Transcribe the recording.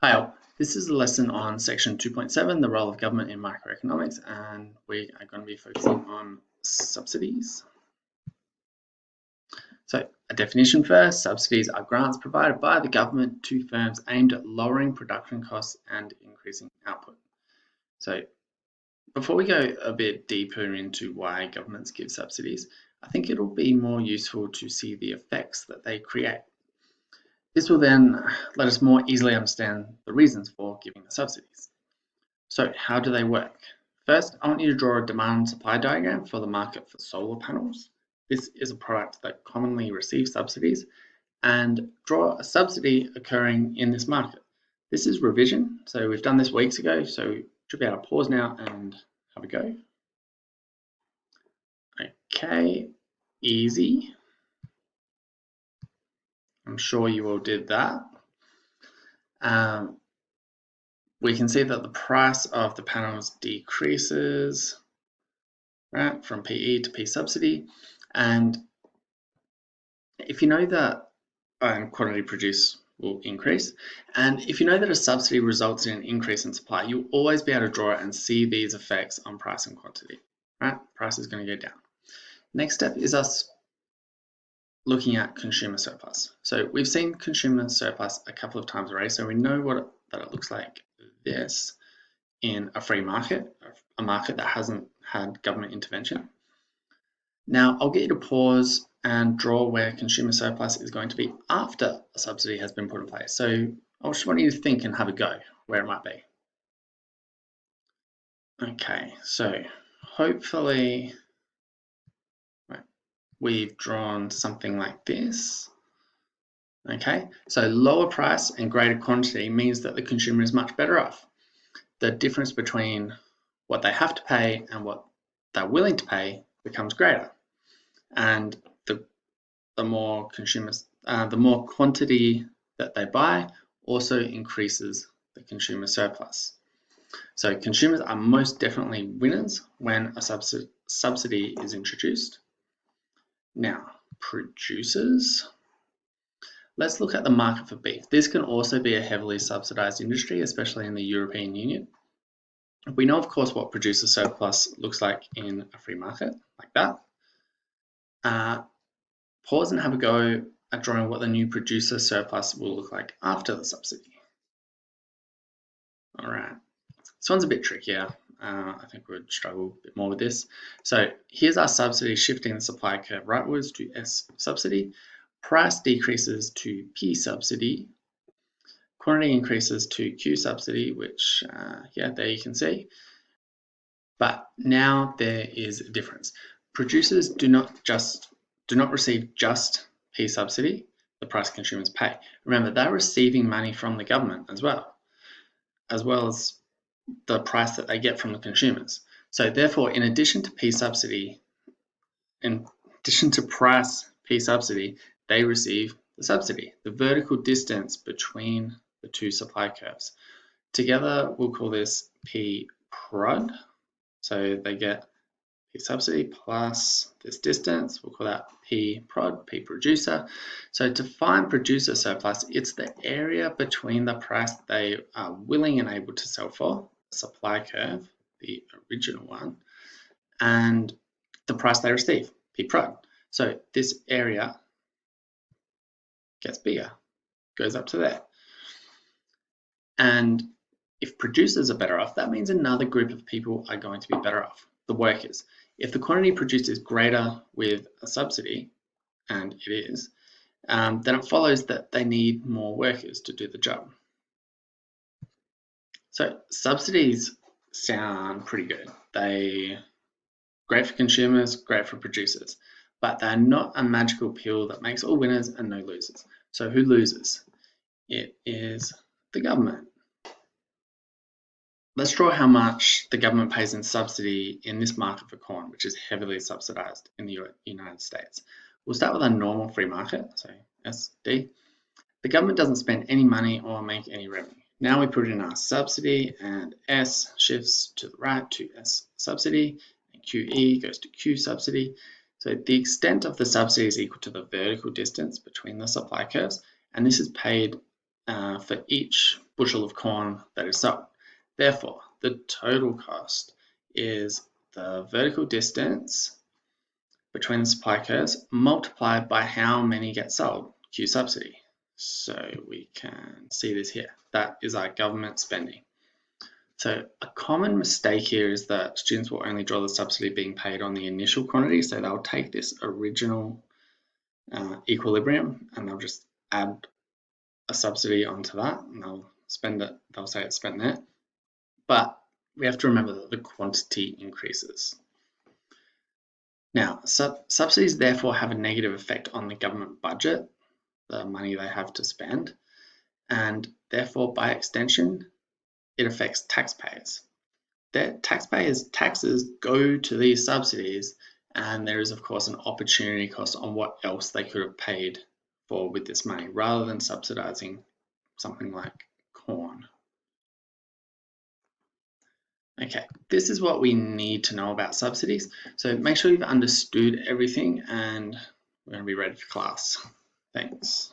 Hi all, this is a lesson on section 2.7, the role of government in microeconomics, and we are going to be focusing on subsidies. So a definition first, subsidies are grants provided by the government to firms aimed at lowering production costs and increasing output. So before we go a bit deeper into why governments give subsidies, I think it'll be more useful to see the effects that they create. This will then let us more easily understand the reasons for giving the subsidies. So how do they work? First, I want you to draw a demand and supply diagram for the market for solar panels. This is a product that commonly receives subsidies, and draw a subsidy occurring in this market. This is revision, so we've done this weeks ago, so we should be able to pause now and have a go. Okay, easy. I'm sure you all did that. We can see that the price of the panels decreases, right, from PE to P subsidy. And if you know that quantity produced will increase, and if you know that a subsidy results in an increase in supply, you'll always be able to draw it and see these effects on price and quantity, right? Price is going to go down. Next step is us looking at consumer surplus. So we've seen consumer surplus a couple of times already, so we know that it looks like this in a free market, a market that hasn't had government intervention. Now I'll get you to pause and draw where consumer surplus is going to be after a subsidy has been put in place. So I just want you to think and have a go where it might be. Okay, so hopefully we've drawn something like this. Okay, so lower price and greater quantity means that the consumer is much better off. The difference between what they have to pay and what they're willing to pay becomes greater. And the more quantity that they buy also increases the consumer surplus. So consumers are most definitely winners when a subsidy is introduced. Now, producers. Let's look at the market for beef. This can also be a heavily subsidized industry, especially in the European Union. We know, of course, what producer surplus looks like in a free market, like that. Pause and have a go at drawing what the new producer surplus will look like after the subsidy. All right, this one's a bit trickier. I think we'd struggle a bit more with this. So here's our subsidy shifting the supply curve rightwards to S subsidy. Price decreases to P subsidy. Quantity increases to Q subsidy, which, there you can see. But now there is a difference. Producers do not receive just P subsidy, the price consumers pay. Remember, they're receiving money from the government as well as the price that they get from the consumers. So therefore, in addition to price P subsidy, they receive the subsidy, the vertical distance between the two supply curves. Together, we'll call this P prod. So they get P subsidy plus this distance, we'll call that P prod, P producer. So to find producer surplus, it's the area between the price they are willing and able to sell for, supply curve, the original one, and the price they receive, P prod. So this area gets bigger, goes up to there. And if producers are better off, that means another group of people are going to be better off, the workers. If the quantity produced is greater with a subsidy, and it is, then it follows that they need more workers to do the job. So subsidies sound pretty good. They're great for consumers, great for producers, but they're not a magical pill that makes all winners and no losers. So who loses? It is the government. Let's draw how much the government pays in subsidy in this market for corn, which is heavily subsidized in the United States. We'll start with a normal free market, so SD. The government doesn't spend any money or make any revenue. Now we put in our subsidy, and S shifts to the right to S subsidy, and QE goes to Q subsidy. So the extent of the subsidy is equal to the vertical distance between the supply curves, and this is paid for each bushel of corn that is sold. Therefore, the total cost is the vertical distance between the supply curves multiplied by how many get sold, Q subsidy. So we can see this here. That is our government spending. So a common mistake here is that students will only draw the subsidy being paid on the initial quantity. So they'll take this original equilibrium and they'll just add a subsidy onto that and they'll spend it, they'll say it's spent there. But we have to remember that the quantity increases. Now, subsidies therefore have a negative effect on the government budget, the money they have to spend, and therefore by extension, it affects taxpayers. Taxpayers' taxes go to these subsidies, and there is of course an opportunity cost on what else they could have paid for with this money, rather than subsidizing something like corn. Okay, this is what we need to know about subsidies. So make sure you've understood everything and we're going to be ready for class. Thanks.